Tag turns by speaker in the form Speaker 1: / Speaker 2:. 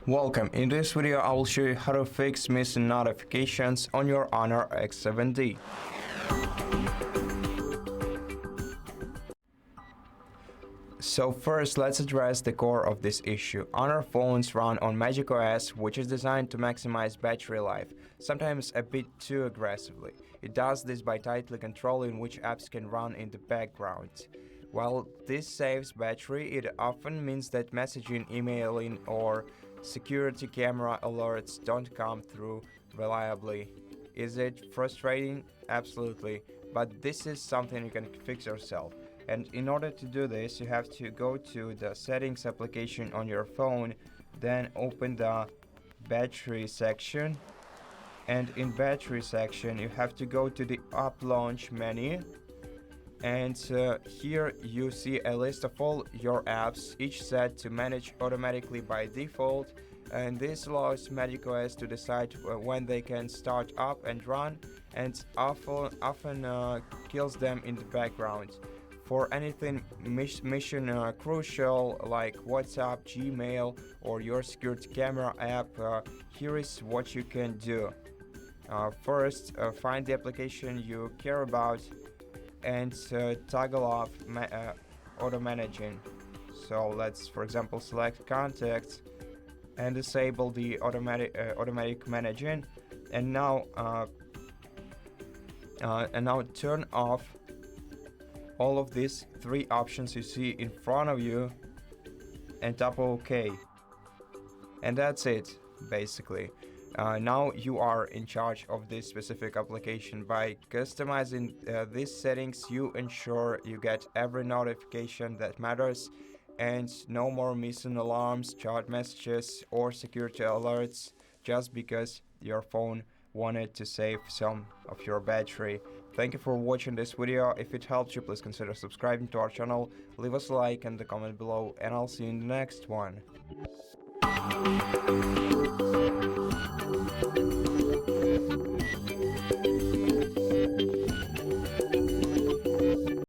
Speaker 1: Welcome. In this video, I will show you how to fix missing notifications on your HONOR X7d. So first, let's address the core of this issue. HONOR phones run on MagicOS, which is designed to maximize battery life, sometimes a bit too aggressively. It does this by tightly controlling which apps can run in the background. While this saves battery, it often means that messaging, emailing, or security camera alerts don't come through reliably. Is it frustrating? Absolutely, but this is something you can fix yourself. And in order to do this, you have to go to the settings application on your phone, then open the battery section, and in battery section you have to go to the app launch menu, and here you see a list of all your apps, each set to manage automatically by default, and this allows MagicOS to decide when they can start up and run, and often kills them in the background. For anything mission crucial like WhatsApp, Gmail, or your security camera app, here is what you can do. First, find the application you care about and toggle off auto managing. So let's, for example, select contacts and disable the automatic managing, and now turn off all of these three options you see in front of you and tap OK. And that's it, basically. Now you are in charge of this specific application. By customizing these settings, you ensure you get every notification that matters and no more missing alarms, chat messages, or security alerts just because your phone wanted to save some of your battery. Thank you for watching this video. If it helped you, please consider subscribing to our channel, leave us a like and a comment below, and I'll see you in the next one.